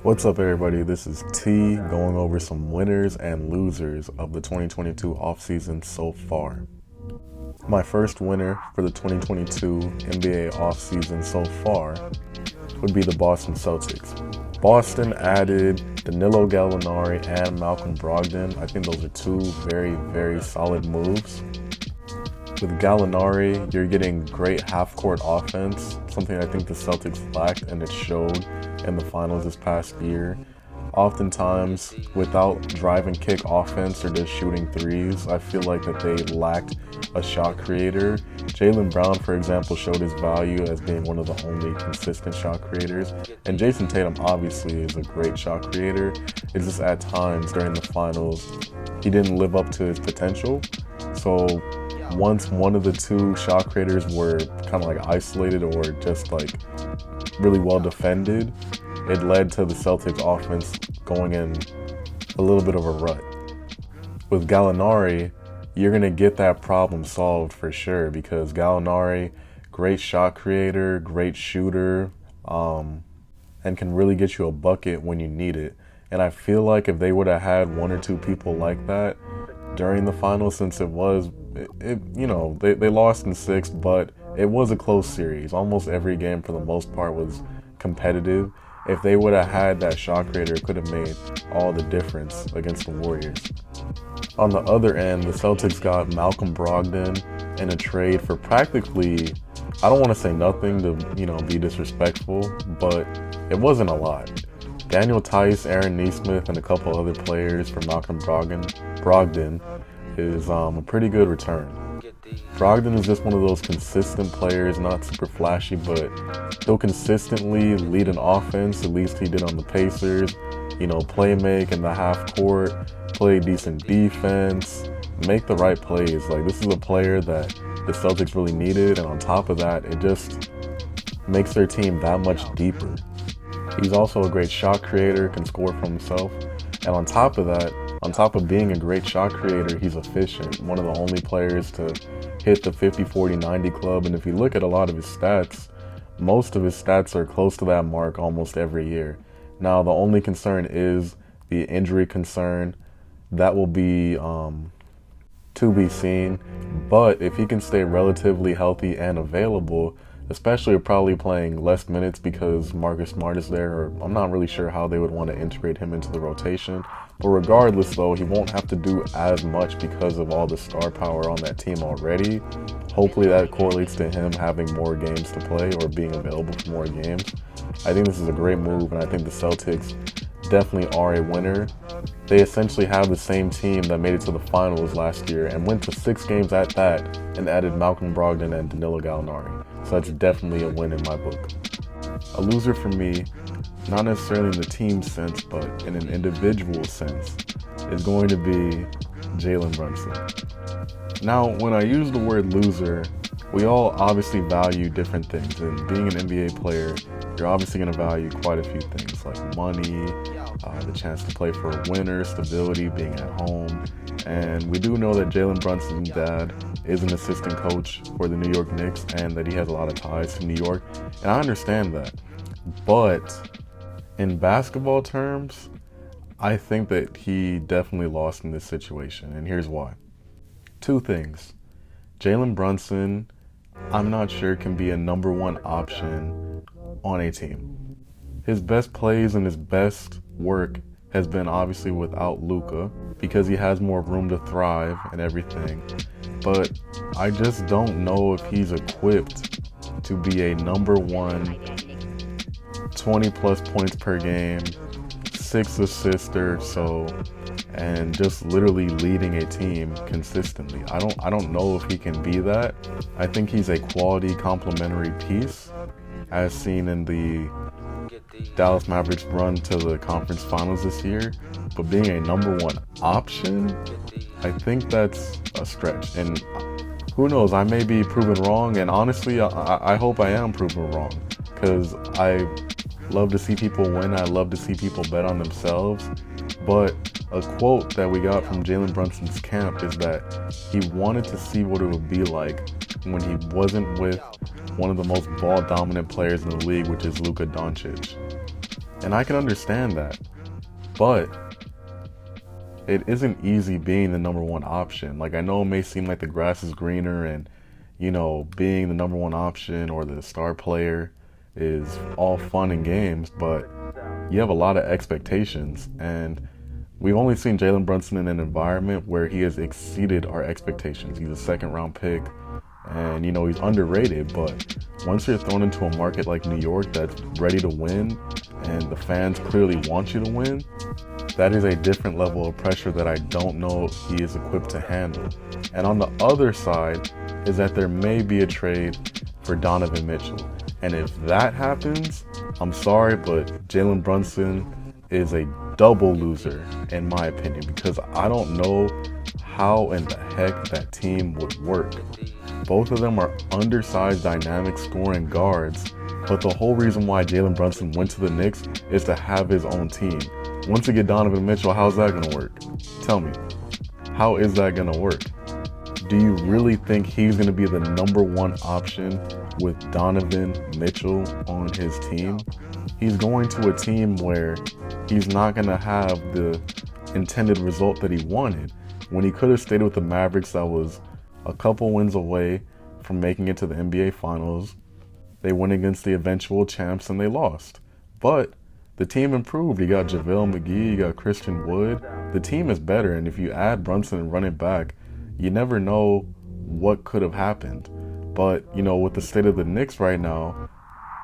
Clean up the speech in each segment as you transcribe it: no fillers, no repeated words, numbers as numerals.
What's up, everybody? This is T going over some winners and losers of the 2022 offseason so far. My first winner for the 2022 NBA offseason so far would be the Boston Celtics. Boston added Danilo Gallinari and Malcolm Brogdon. I think those are two very solid moves. With Gallinari, you're getting great half-court offense, something I think the Celtics lacked, and it showed in the finals this past year. Oftentimes, without drive and kick offense or just shooting threes, I feel like that they lacked a shot creator. Jaylen Brown, for example, showed his value as being one of the only consistent shot creators. And Jason Tatum obviously is a great shot creator. It's just at times during the finals, he didn't live up to his potential. So once one of the two shot creators were kind of like isolated or just like really well defended, it led to the Celtics offense going in a little bit of a rut. With Gallinari, you're going to get that problem solved for sure, because Gallinari, great shot creator, great shooter, and can really get you a bucket when you need it. And I feel like if they would have had one or two people like that during the finals, since they lost in 6, but it was a close series. Almost every game for the most part was competitive. If they would have had that shot creator, it could have made all the difference against the Warriors. On the other end, the Celtics got Malcolm Brogdon in a trade for practically, I don't want to say nothing to, be disrespectful, but it wasn't a lot. Daniel Tice, Aaron Nesmith, and a couple other players for Malcolm Brogdon is a pretty good return. Brogdon is just one of those consistent players, not super flashy, but he'll consistently lead an offense. At least he did on the Pacers. Play make in the half court, play decent defense, make the right plays. Like, this is a player that the Celtics really needed, and on top of that, it just makes their team that much deeper. He's also a great shot creator, can score for himself, and on top of that, on top of being a great shot creator, he's efficient. One of the only players to hit the 50, 40, 90 club. And if you look at a lot of his stats, most of his stats are close to that mark almost every year. Now, the only concern is the injury concern. That will be to be seen. But if he can stay relatively healthy and available, especially probably playing less minutes because Marcus Smart is there, or I'm not really sure how they would want to integrate him into the rotation. But regardless, though, he won't have to do as much because of all the star power on that team already. Hopefully that correlates to him having more games to play or being available for more games. I think this is a great move, and I think the Celtics definitely are a winner. They essentially have the same team that made it to the finals last year and went to 6 games at that and added Malcolm Brogdon and Danilo Gallinari. So that's definitely a win in my book. A loser for me, not necessarily in the team sense, but in an individual sense, is going to be Jalen Brunson. Now, when I use the word loser, we all obviously value different things. And being an NBA player, you're obviously going to value quite a few things like money, the chance to play for a winner, stability, being at home. And we do know that Jalen Brunson's dad is an assistant coach for the New York Knicks and that he has a lot of ties to New York. And I understand that. But in basketball terms, I think that he definitely lost in this situation. And here's why. 2 things. Jalen Brunson, I'm not sure, can be a number 1 option on a team. His best plays and his best work has been obviously without Luka because he has more room to thrive and everything. But I just don't know if he's equipped to be a number 1, 20 plus points per game, 6 assists or so, and just literally leading a team consistently. I don't know if he can be that. I think he's a quality complementary piece, as seen in the Dallas Mavericks run to the conference finals this year. But being a number 1 option, I think that's a stretch. And who knows, I may be proven wrong, and honestly, I hope I am proven wrong, because I love to see people win. I love to see people bet on themselves. But a quote that we got from Jalen Brunson's camp is that he wanted to see what it would be like when he wasn't with one of the most ball-dominant players in the league, which is Luka Doncic. And I can understand that. But it isn't easy being the number one option. Like, I know it may seem like the grass is greener and, being the number one option or the star player is all fun and games, but you have a lot of expectations. And we've only seen Jalen Brunson in an environment where he has exceeded our expectations. He's a second-round pick, and, he's underrated, but once you're thrown into a market like New York that's ready to win and the fans clearly want you to win, that is a different level of pressure that I don't know he is equipped to handle. And on the other side is that there may be a trade for Donovan Mitchell. And if that happens, I'm sorry, but Jalen Brunson is a double loser, in my opinion, because I don't know how in the heck that team would work. Both of them are undersized, dynamic scoring guards, but the whole reason why Jalen Brunson went to the Knicks is to have his own team. Once you get Donovan Mitchell, how's that going to work? Tell me. How is that going to work? Do you really think he's going to be the number one option with Donovan Mitchell on his team? He's going to a team where he's not going to have the intended result that he wanted. When he could have stayed with the Mavericks, that was a couple wins away from making it to the NBA Finals. They went against the eventual champs and they lost. But the team improved. You got JaVale McGee, you got Christian Wood. The team is better, and if you add Brunson and run it back, you never know what could have happened. But, with the state of the Knicks right now,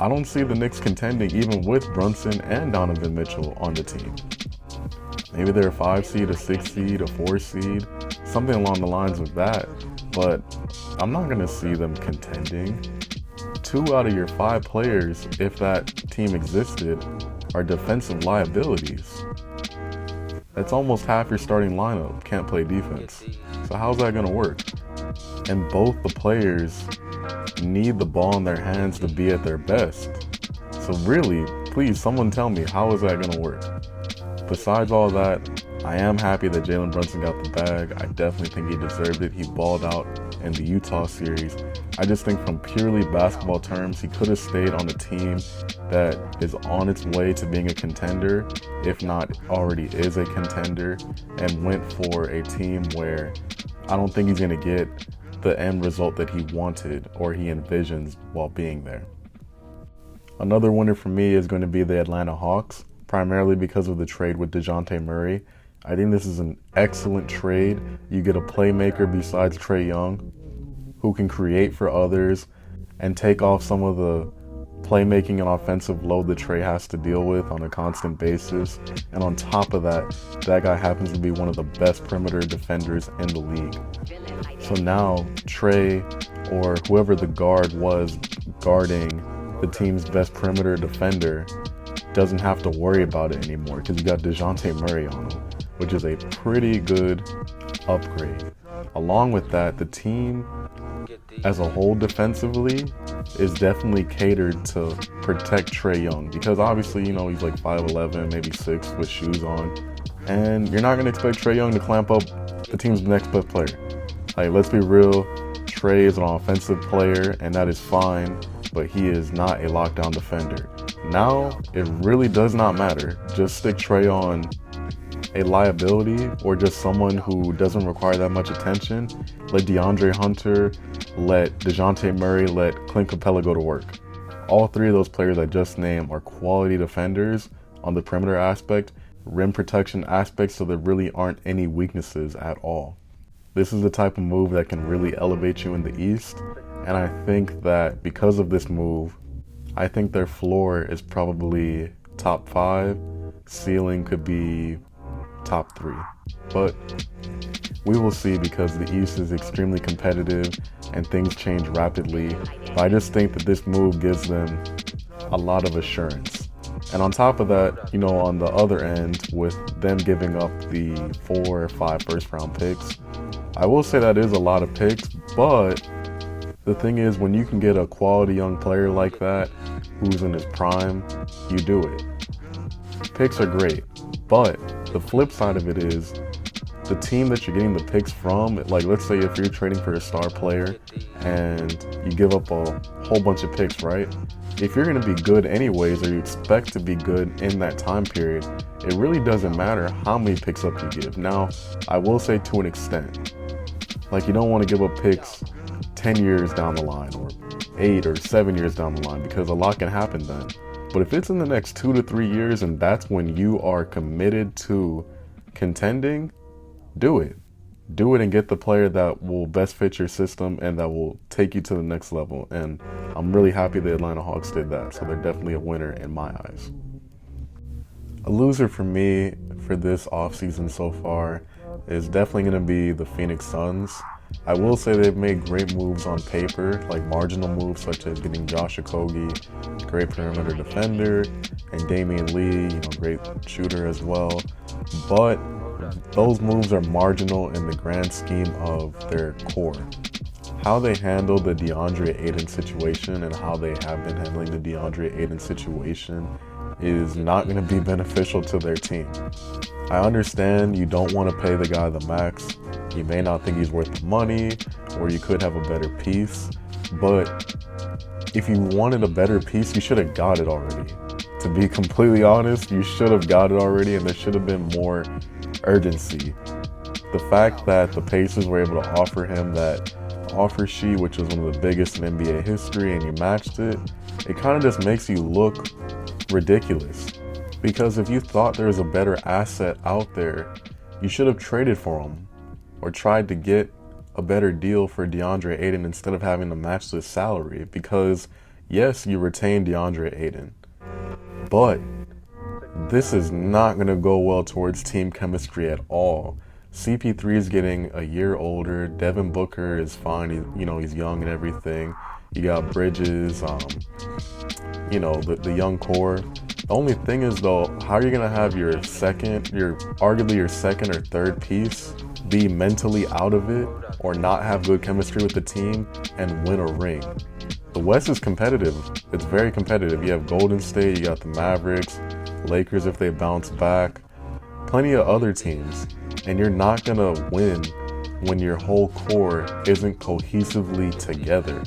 I don't see the Knicks contending even with Brunson and Donovan Mitchell on the team. Maybe they're a 5 seed, a 6 seed, a 4 seed, something along the lines of that. But I'm not going to see them contending. 2 out of your 5 players, if that team existed, are defensive liabilities. That's almost half your starting lineup can't play defense. So how's that going to work? And both the players need the ball in their hands to be at their best. So really, please, someone tell me, how is that going to work? Besides all that, I am happy that Jalen Brunson got the bag. I definitely think he deserved it. He balled out in the Utah series. I just think from purely basketball terms, he could have stayed on a team that is on its way to being a contender, if not already is a contender, and went for a team where I don't think he's going to get the end result that he wanted or he envisions while being there. Another winner for me is going to be the Atlanta Hawks, primarily because of the trade with DeJounte Murray. I think this is an excellent trade. You get a playmaker besides Trae Young who can create for others and take off some of the playmaking and offensive load that Trae has to deal with on a constant basis. And on top of that, that guy happens to be one of the best perimeter defenders in the league. So now Trae, or whoever the guard was guarding the team's best perimeter defender, doesn't have to worry about it anymore because you got DeJounte Murray on him, which is a pretty good upgrade. Along with that, the team as a whole defensively is definitely catered to protect Trae Young because obviously, he's like 5'11", maybe 6 with shoes on. And you're not going to expect Trae Young to clamp up the team's next best player. Like, let's be real, Trae is an offensive player and that is fine, but he is not a lockdown defender. Now, it really does not matter. Just stick Trae on a liability or just someone who doesn't require that much attention. Let DeAndre Hunter, let DeJounte Murray, let Clint Capella go to work. All 3 of those players I just named are quality defenders on the perimeter aspect, rim protection aspect, so there really aren't any weaknesses at all. This is the type of move that can really elevate you in the East, and I think that because of this move, I think their floor is probably top 5, ceiling could be top 3. But we will see because the East is extremely competitive and things change rapidly. But I just think that this move gives them a lot of assurance. And on top of that, on the other end, with them giving up the 4 or 5 first-round picks, I will say that is a lot of picks, but the thing is, when you can get a quality young player like that, who's in his prime, you do it. Picks are great, but the flip side of it is, the team that you're getting the picks from, like let's say if you're trading for a star player and you give up a whole bunch of picks, right? if you're going to be good anyways, or you expect to be good in that time period, it really doesn't matter how many picks up you give. Now, I will say to an extent, like you don't want to give up picks 10 years down the line or 8 or 7 years down the line, because a lot can happen then. But if it's in the next 2 to 3 years and that's when you are committed to contending, do it. Do it and get the player that will best fit your system and that will take you to the next level. And I'm really happy the Atlanta Hawks did that. So they're definitely a winner in my eyes. A loser for me for this offseason so far is definitely going to be the Phoenix Suns. I will say they've made great moves on paper, like marginal moves such as getting Josh Okogie, great perimeter defender, and Damian Lee, great shooter as well. But those moves are marginal in the grand scheme of their core. How they handle the DeAndre Ayton situation and how they have been handling the DeAndre Ayton situation is not going to be beneficial to their team. I understand you don't want to pay the guy the max. You may not think he's worth the money, or you could have a better piece. But if you wanted a better piece, you should have got it already. To be completely honest, you should have got it already, and there should have been more urgency. The fact that the Pacers were able to offer him that offer sheet, which was one of the biggest in NBA history, and you matched it, it kind of just makes you look ridiculous. Because if you thought there was a better asset out there, you should have traded for him or tried to get a better deal for DeAndre Ayton instead of having to match the salary. Because yes, you retained DeAndre Ayton, but this is not going to go well towards team chemistry at all. CP3 is getting a year older. Devin Booker is fine. He's young and everything. You got Bridges, the young core. The only thing is though, how are you going to have arguably your second or third piece be mentally out of it or not have good chemistry with the team and win a ring? The West is competitive. It's very competitive. You have Golden State, you got the Mavericks, Lakers if they bounce back, plenty of other teams, and you're not going to win when your whole core isn't cohesively together.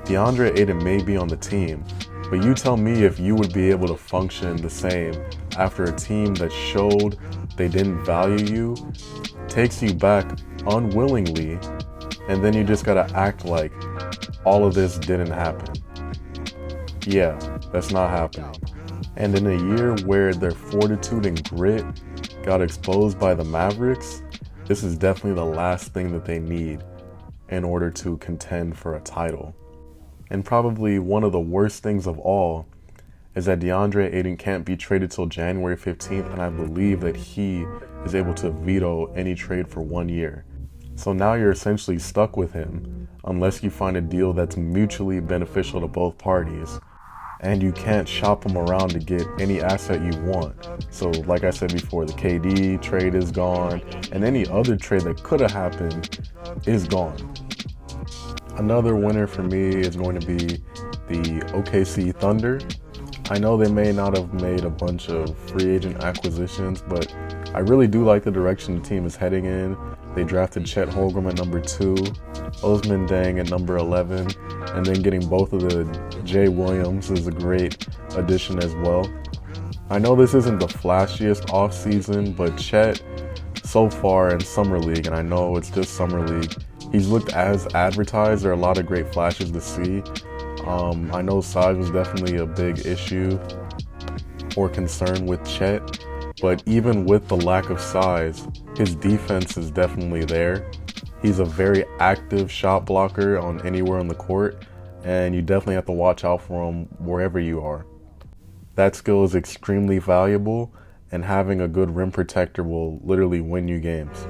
DeAndre Ayton may be on the team, but you tell me if you would be able to function the same after a team that showed they didn't value you, takes you back unwillingly, and then you just gotta act like all of this didn't happen. Yeah, that's not happening. And in a year where their fortitude and grit got exposed by the Mavericks, this is definitely the last thing that they need in order to contend for a title. And probably one of the worst things of all is that DeAndre Ayton can't be traded till January 15th, and I believe that he is able to veto any trade for 1 year. So now you're essentially stuck with him unless you find a deal that's mutually beneficial to both parties. And you can't shop him around to get any asset you want. So like I said before, the KD trade is gone, and any other trade that could have happened is gone. Another winner for me is going to be the OKC Thunder. I know they may not have made a bunch of free agent acquisitions, but I really do like the direction the team is heading in. They drafted Chet Holmgren at number 2, Osman Deng at number 11, and then getting both of the Jay Williams is a great addition as well. I know this isn't the flashiest offseason, but Chet so far in Summer League, and I know it's just Summer League, he's looked as advertised. There are a lot of great flashes to see. I know size was definitely a big issue or concern with Chet, but even with the lack of size, his defense is definitely there. He's a very active shot blocker on anywhere on the court, and you definitely have to watch out for him wherever you are. That skill is extremely valuable, and having a good rim protector will literally win you games.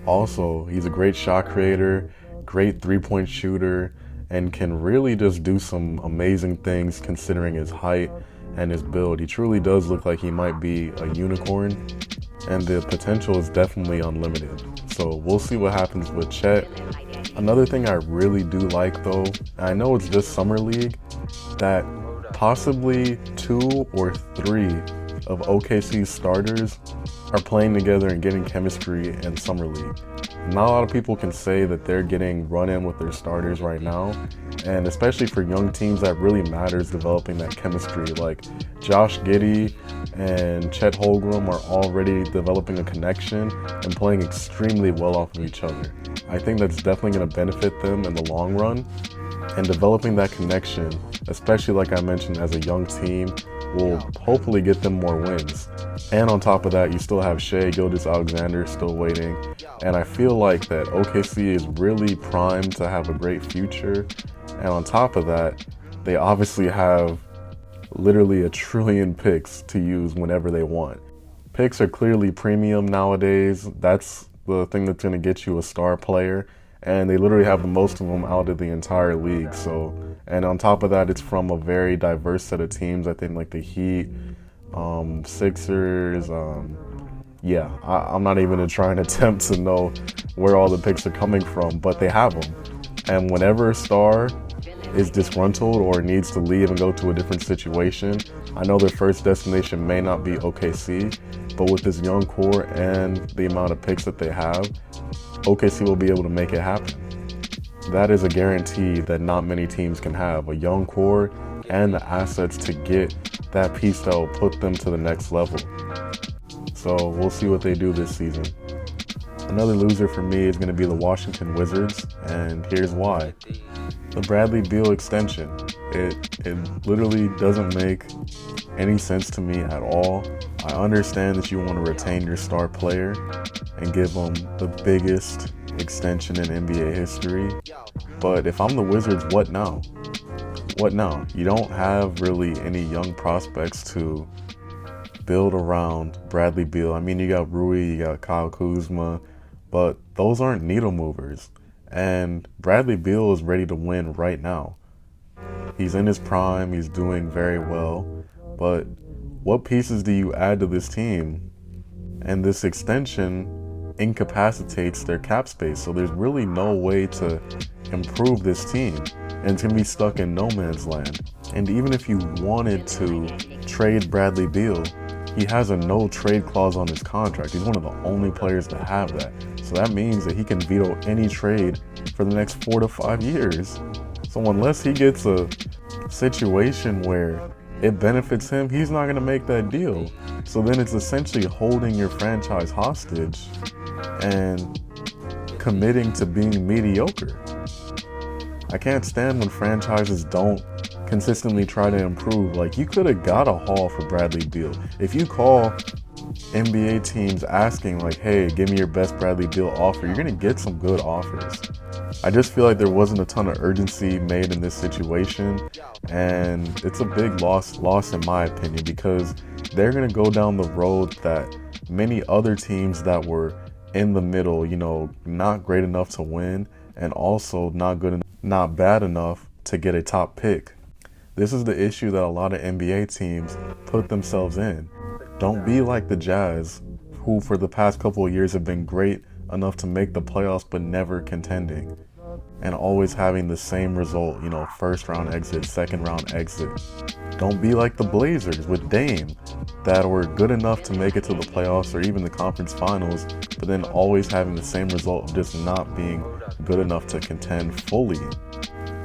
Also, he's a great shot creator, great three-point shooter, and can really just do some amazing things considering his height and his build. He truly does look like he might be a unicorn, and the potential is definitely unlimited. So we'll see what happens with Chet. Another thing I really do like though, and I know it's just Summer League, that possibly 2 or 3 of OKC's starters are playing together and getting chemistry in Summer League. Not a lot of people can say that they're getting run in with their starters right now, and especially for young teams, that really matters, developing that chemistry. Like Josh Giddey and Chet Holmgren are already developing a connection and playing extremely well off of each other. I think that's definitely going to benefit them in the long run, and developing that connection, especially like I mentioned, as a young team, will hopefully get them more wins. And on top of that, you still have Shai Gilgeous-Alexander still waiting. And I feel like that OKC is really primed to have a great future. And on top of that, they obviously have literally 1 trillion picks to use whenever they want. Picks are clearly premium nowadays. That's the thing that's going to get you a star player. And they literally have the most of them out of the entire league. So, and on top of that, it's from a very diverse set of teams. I think like the Heat, Sixers. I'm not even trying to attempt to know where all the picks are coming from, but they have them. And whenever a star is disgruntled or needs to leave and go to a different situation, I know their first destination may not be OKC, but with this young core and the amount of picks that they have, OKC will be able to make it happen. That is a guarantee that not many teams can have, a young core and the assets to get that piece that will put them to the next level. So we'll see what they do this season. Another loser for me is going to be the Washington Wizards, and here's why. The Bradley Beal extension. It literally doesn't make any sense to me at all. I understand that you want to retain your star player and give them the biggest extension in NBA history, but if I'm the Wizards, what now? What now? You don't have really any young prospects to build around Bradley Beal. I mean, you got Rui, you got Kyle Kuzma, but those aren't needle movers. And Bradley Beal is ready to win right now. He's in his prime, he's doing very well, but what pieces do you add to this team? And this extension incapacitates their cap space, so there's really no way to improve this team, and it's going to be stuck in no man's land. And even if you wanted to trade Bradley Beal, he has a no trade clause on his contract. He's one of the only players to have that. So that means that he can veto any trade for the next 4 to 5 years. So unless he gets a situation where it benefits him, he's not going to make that deal. So then it's essentially holding your franchise hostage and committing to being mediocre. I can't stand when franchises don't consistently try to improve. Like, you could have got a haul for Bradley Beal. If you call NBA teams asking like, hey, give me your best Bradley Beal offer, you're going to get some good offers. I just feel like there wasn't a ton of urgency made in this situation, and it's a big loss in my opinion, because they're going to go down the road that many other teams that were in the middle, not great enough to win, and also not bad enough to get a top pick. This is the issue that a lot of NBA teams put themselves in. Don't be like the Jazz, who for the past couple of years have been great enough to make the playoffs but never contending, and always having the same result, first round exit, second round exit. Don't be like the Blazers with Dame, that were good enough to make it to the playoffs or even the conference finals, but then always having the same result of just not being good enough to contend fully.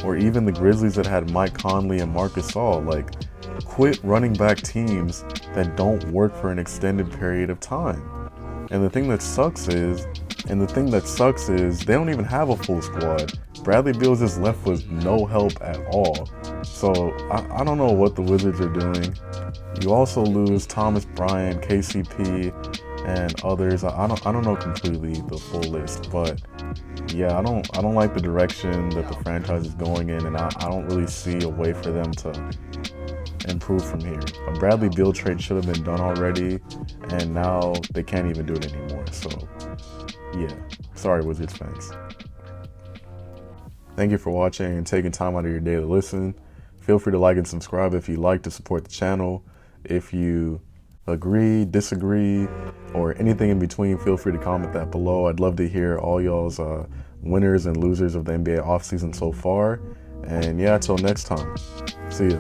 Or even the Grizzlies that had Mike Conley and Marc Gasol. Like, quit running back teams that don't work for an extended period of time. And the thing that sucks is they don't even have a full squad. Bradley Beal's just left with no help at all. So I don't know what the Wizards are doing. You also lose Thomas Bryant, KCP, and others. I don't know completely the full list, but yeah, I don't like the direction that the franchise is going in, and I don't really see a way for them to improve from here. A Bradley Beal trade should have been done already, and now they can't even do it anymore. So yeah, sorry Wizards fans. Thank you for watching and taking time out of your day to listen. Feel free to like and subscribe if you like to support the channel. If you agree, disagree, or anything in between, feel free to comment that below. I'd love to hear all y'all's winners and losers of the NBA offseason so far. And yeah, until next time, see ya.